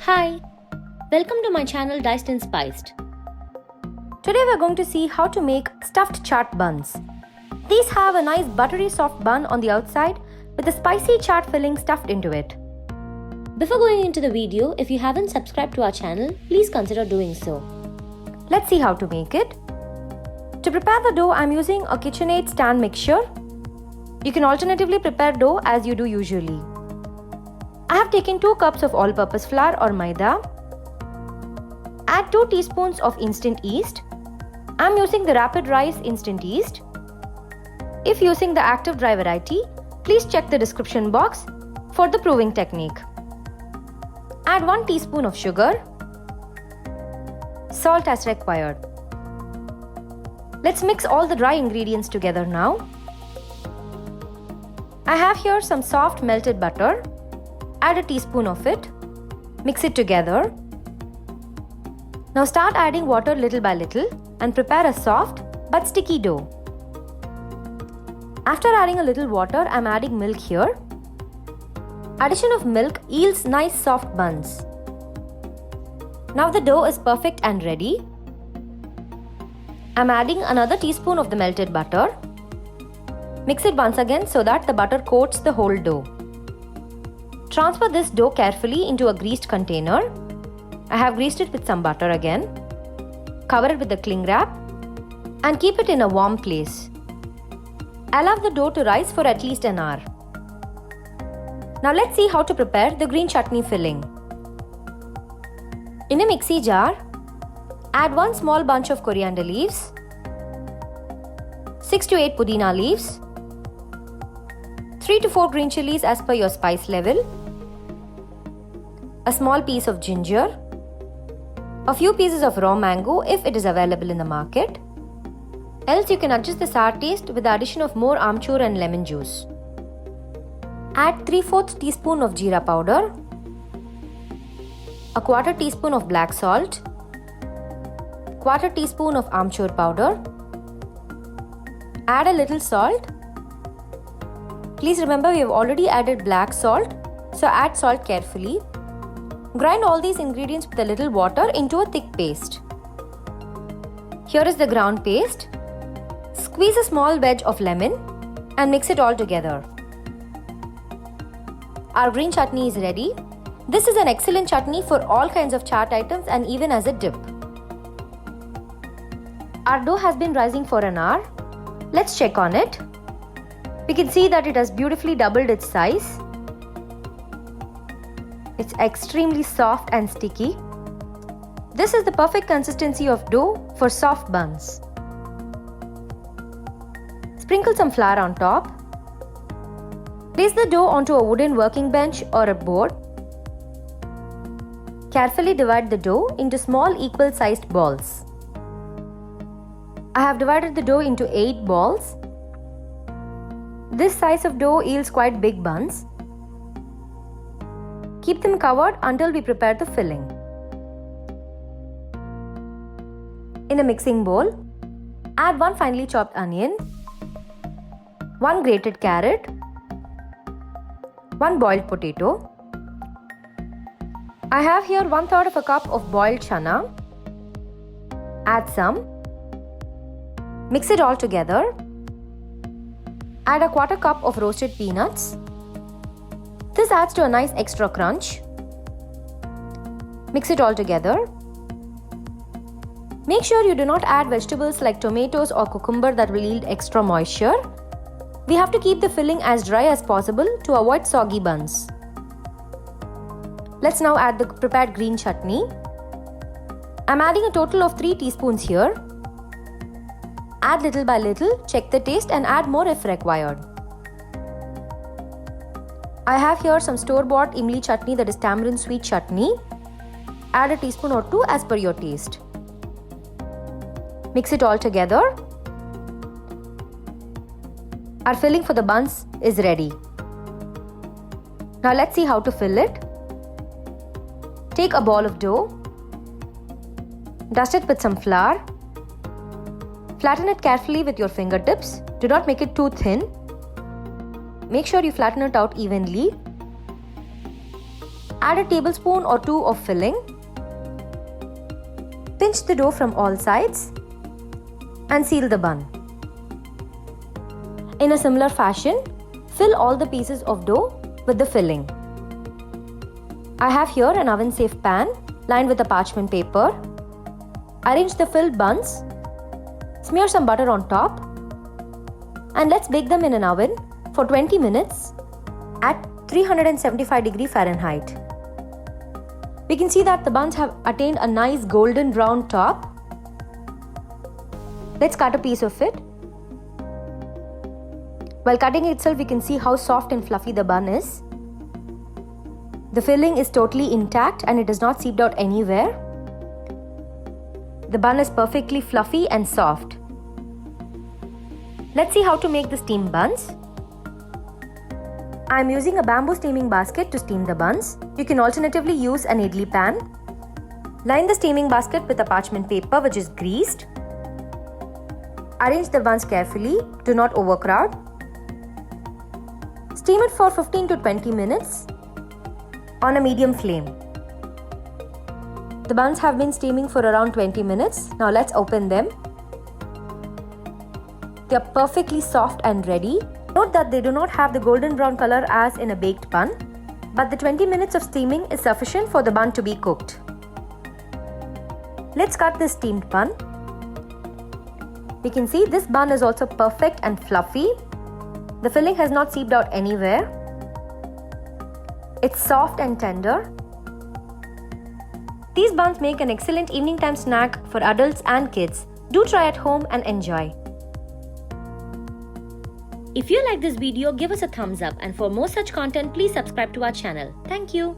Hi, welcome to my channel Diced and Spiced. Today we're going to see how to make stuffed chaat buns. These have a nice buttery soft bun on the outside with a spicy chaat filling stuffed into it. Before going into the video, if you haven't subscribed to our channel, please consider doing so. Let's see how to make it. To prepare the dough, I'm using a KitchenAid stand mixture. You can alternatively prepare dough as you do usually. I have taken 2 cups of all-purpose flour or Maida. Add 2 teaspoons of instant yeast. I'm using the rapid rise instant yeast. If using the active dry variety, please check the description box for the proving technique. Add 1 teaspoon of sugar. Salt as required. Let's mix all the dry ingredients together now. I have here some soft melted butter. Add a teaspoon of it. Mix it together. Now start adding water little by little and prepare a soft but sticky dough. After adding a little water, I'm adding milk here. Addition of milk yields nice soft buns. Now the dough is perfect and ready. I'm adding another teaspoon of the melted butter. Mix it once again so that the butter coats the whole dough. Transfer this dough carefully into a greased container. I have greased it with some butter again. Cover it with a cling wrap and keep it in a warm place. Allow the dough to rise for at least an hour. Now let's see how to prepare the green chutney filling. In a mixie jar, add 1 small bunch of coriander leaves, 6 to 8 pudhina leaves, 3 to 4 green chilies as per your spice level, a small piece of ginger, a few pieces of raw mango if it is available in the market. Else you can adjust the sour taste with the addition of more Aamchur and lemon juice. Add 3/4 teaspoon of Jeera Powder, a 1/4 teaspoon of black salt, 1/4 teaspoon of Aamchur Powder. Add a little salt. Please remember we have already added black salt, so add salt carefully. Grind all these ingredients with a little water into a thick paste. Here is the ground paste. Squeeze a small wedge of lemon and mix it all together. Our green chutney is ready. This is an excellent chutney for all kinds of chaat items and even as a dip. Our dough has been rising for an hour. Let's check on it. We can see that it has beautifully doubled its size. It's extremely soft and sticky. This is the perfect consistency of dough for soft buns. Sprinkle some flour on top. Place the dough onto a wooden working bench or a board. Carefully divide the dough into small equal-sized balls. I have divided the dough into 8 balls. This size of dough yields quite big buns. Keep them covered until we prepare the filling. In a mixing bowl, add 1 finely chopped onion, 1 grated carrot, 1 boiled potato. I have here 1/3 of a cup of boiled channa. Add some. Mix it all together. Add a 1/4 cup of roasted peanuts. This adds to a nice extra crunch. Mix it all together. Make sure you do not add vegetables like tomatoes or cucumber that will yield extra moisture. We have to keep the filling as dry as possible to avoid soggy buns. Let's now add the prepared green chutney. I'm adding a total of 3 teaspoons here. Add little by little, check the taste and add more if required. I have here some store-bought imli chutney, that is tamarind sweet chutney. Add a teaspoon or 2 as per your taste. Mix it all together. Our filling for the buns is ready. Now let's see how to fill it. Take a ball of dough. Dust it with some flour. Flatten it carefully with your fingertips. Do not make it too thin. Make sure you flatten it out evenly. Add a tablespoon or 2 of filling. Pinch the dough from all sides and seal the bun. In a similar fashion, fill all the pieces of dough with the filling. I have here an oven-safe pan lined with a parchment paper. Arrange the filled buns, smear some butter on top, and let's bake them in an oven for 20 minutes at 375 Fahrenheit. We can see that the buns have attained a nice golden brown top. Let's cut a piece of it. While cutting itself, we can see how soft and fluffy the bun is. The filling is totally intact and it is not seeped out anywhere. The bun is perfectly fluffy and soft. Let's see how to make the steamed buns. I am using a bamboo steaming basket to steam the buns. You can alternatively use an idli pan. Line the steaming basket with a parchment paper which is greased. Arrange the buns carefully, do not overcrowd. Steam it for 15 to 20 minutes on a medium flame. The buns have been steaming for around 20 minutes. Now let's open them. They are perfectly soft and ready. Note that they do not have the golden brown color as in a baked bun, but the 20 minutes of steaming is sufficient for the bun to be cooked. Let's cut this steamed bun. We can see this bun is also perfect and fluffy. The filling has not seeped out anywhere. It's soft and tender. These buns make an excellent evening time snack for adults and kids. Do try at home and enjoy. If you like this video, give us a thumbs up, and for more such content, please subscribe to our channel. Thank you.